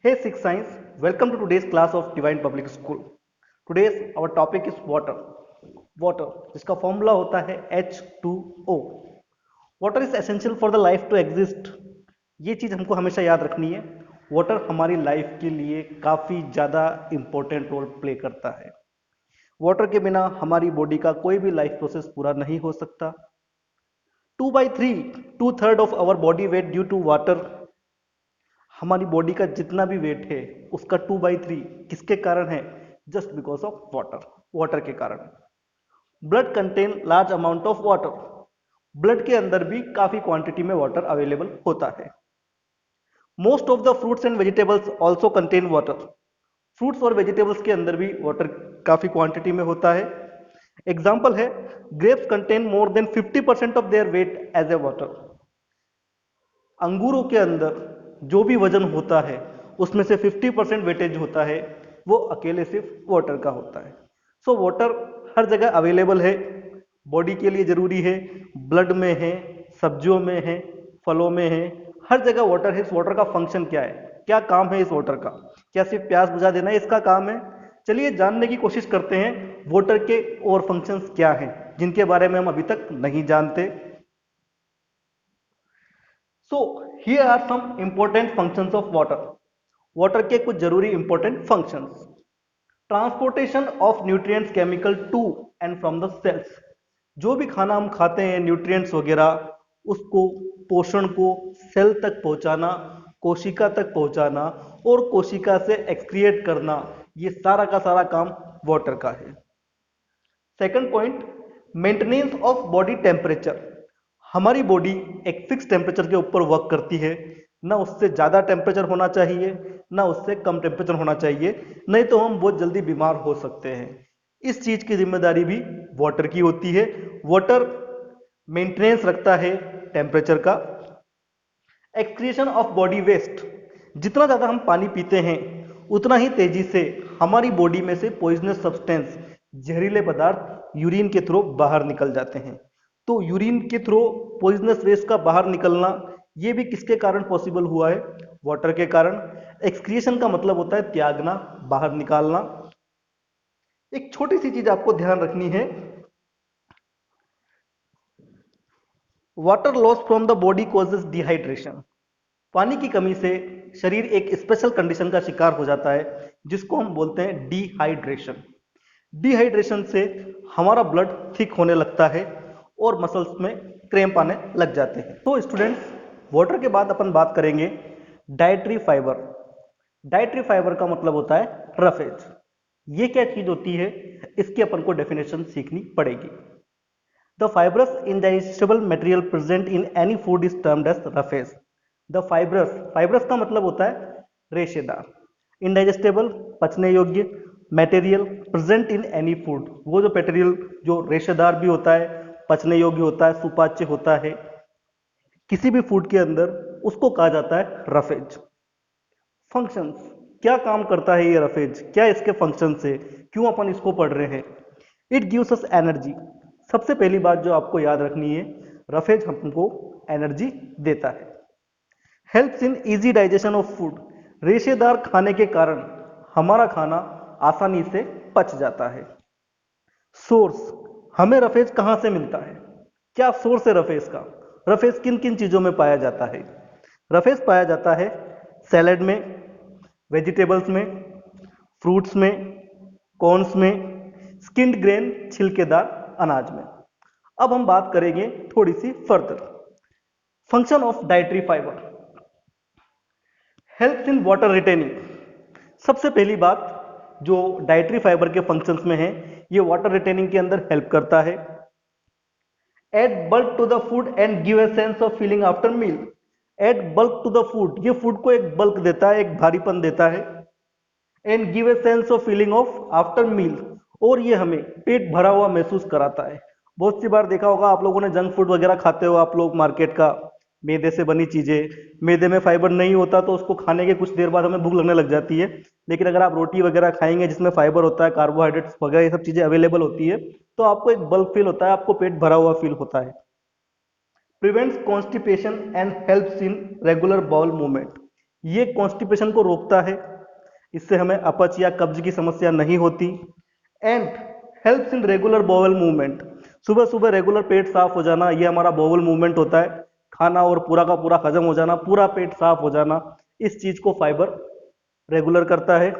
Hey Six Science, welcome to today's class of Divine Public School. Today's our topic is water. Water, जिसका formula होता है H2O. Water is essential for the life to exist. ये चीज़ हमको हमेशा याद रखनी है. वाटर हमारी लाइफ के लिए काफ़ी ज़्यादा इम्पोर्टेंट रोल प्ले करता है. वाटर के बिना हमारी बॉडी का कोई भी लाइफ प्रोसेस पूरा नहीं हो सकता. 2/3, 2/3 of our body weight due to water. हमारी बॉडी का जितना भी वेट है उसका 2/3 किसके कारण है? Just because of water. Water के कारण. Blood contain large amount of water. Blood के अंदर भी काफी क्वांटिटी में वाटर अवेलेबल होता है. Most of the fruits and vegetables also contain water. Fruits और वेजिटेबल्स के अंदर भी वाटर काफी क्वांटिटी में होता है. एग्जाम्पल है, grapes contain more than 50% of their weight as a water. अंगूरों के अंदर जो भी वजन होता है उसमें से 50% वेटेज होता है वो अकेले सिर्फ वाटर का होता है. सो वाटर हर जगह अवेलेबल है, बॉडी के लिए जरूरी है, ब्लड में है, सब्जियों में है, फलों में है, हर जगह वाटर है. इस वाटर का फंक्शन क्या है, क्या काम है इस वाटर का? क्या सिर्फ प्यास बुझा देना इसका काम है? चलिए जानने की कोशिश करते हैं वाटर के और फंक्शंस क्या हैं जिनके बारे में हम अभी तक नहीं जानते. So here are some important functions of water. Water के कुछ जरूरी important functions. Transportation of nutrients chemical to and from the cells. जो भी खाना हम खाते हैं, न्यूट्रिएंट्स वगैरह, उसको पोषण को सेल तक पहुंचाना, कोशिका तक पहुंचाना और कोशिका से एक्सक्रिएट करना, ये सारा का सारा काम वाटर का है. Second point, maintenance of body temperature. हमारी बॉडी एक फिक्स टेम्परेचर के ऊपर वर्क करती है. ना उससे ज़्यादा टेम्परेचर होना चाहिए, ना उससे कम टेम्परेचर होना चाहिए, नहीं तो हम बहुत जल्दी बीमार हो सकते हैं. इस चीज़ की जिम्मेदारी भी वाटर की होती है. वाटर मेंटेनेंस रखता है टेम्परेचर का. Excretion of body waste. जितना ज़्यादा हम पानी पीते हैं उतना ही तेजी से हमारी बॉडी में से पॉइजनस सब्सटेंस, जहरीले पदार्थ यूरिन के थ्रू बाहर निकल जाते हैं. तो यूरिन के थ्रू पॉइजनस वेस्ट का बाहर निकलना, ये भी किसके कारण पॉसिबल हुआ है? वाटर के कारण. एक्सक्रिएशन का मतलब होता है त्यागना, बाहर निकालना. एक छोटी सी चीज आपको ध्यान रखनी है, water loss from the body causes dehydration. पानी की कमी से शरीर एक स्पेशल कंडीशन का शिकार हो जाता है जिसको हम बोलते हैं डिहाइड्रेशन. डिहाइड्रेशन से हमारा ब्लड थिक होने लगता है और मसल्स में क्रैम्प आने लग जाते हैं. तो स्टूडेंट्स, वाटर के बाद अपन बात करेंगे डाइटरी फाइबर. डाइटरी फाइबर का मतलब होता है रफेज. ये क्या चीज होती है, इसकी अपन को डेफिनेशन सीखनी पड़ेगी. The fibrous indigestible material present in any food is termed as roughage. The fibrous, fibrous का मतलब होता है रेशेदार. इनडाइजेस्टेबल, पचने योग्य, material present in any food, वो जो मटेरियल जो रेशेदार भी होता है, पचने योग्य होता है, सुपाच्य होता है किसी भी फूड के अंदर, उसको कहा जाता है रफेज. फंक्शंस, क्या काम करता है ये रफेज, क्या इसके फंक्शन है, क्यों अपन इसको पढ़ रहे हैं? It gives us energy. सबसे पहली बात जो आपको याद रखनी है, रफेज हमको एनर्जी देता है. Helps in easy digestion of food. रेशेदार खाने के कारण हमारा खाना आसानी से पच जाता है. सोर्स, हमें रफेज कहां से मिलता है, क्या सोर्स है रफेज का? रफेज किन किन चीजों में पाया जाता है? रफेज पाया जाता है सैलेड में, वेजिटेबल्स में, फ्रूट्स में, कॉर्न्स में, स्किन्ड ग्रेन छिलकेदार अनाज में. अब हम बात करेंगे थोड़ी सी further. Function of dietary fibre. Helps in water retaining. सबसे पहली बात जो डाइटरी फाइबर के फंक्शंस में है, ये वाटर रिटेनिंग के अंदर हेल्प करता है. Add bulk to the food and give a sense of feeling after meal. Add bulk to the food, ये फूड को एक बल्क देता है, एक भारीपन देता है. And give a sense of feeling of after meal, और ये हमें पेट भरा हुआ महसूस कराता है. बहुत सी बार देखा होगा आप लोगों ने, जंक फूड वगैरह खाते हो आप लोग, मार्केट का मैदे से बनी चीजें, मैदे में फाइबर नहीं होता तो उसको खाने के कुछ देर बाद हमें भूख लगने लग जाती है. लेकिन अगर आप रोटी वगैरह खाएंगे जिसमें फाइबर होता है, कार्बोहाइड्रेट्स वगैरह ये सब चीजें अवेलेबल होती है, तो आपको एक बल्क फील होता है, आपको पेट भरा हुआ फील होता है. Prevents constipation and helps in regular bowel movement. ये कॉन्स्टिपेशन को रोकता है, इससे हमें अपच या कब्ज की समस्या नहीं होती। And helps in regular bowel movement, सुबह सुबह रेगुलर पेट साफ हो जाना, ये हमारा बॉवल मूवमेंट होता है, खाना और पूरा का पूरा हजम हो जाना, पूरा पेट साफ हो जाना, इस चीज को फाइबर रेगुलर करता है।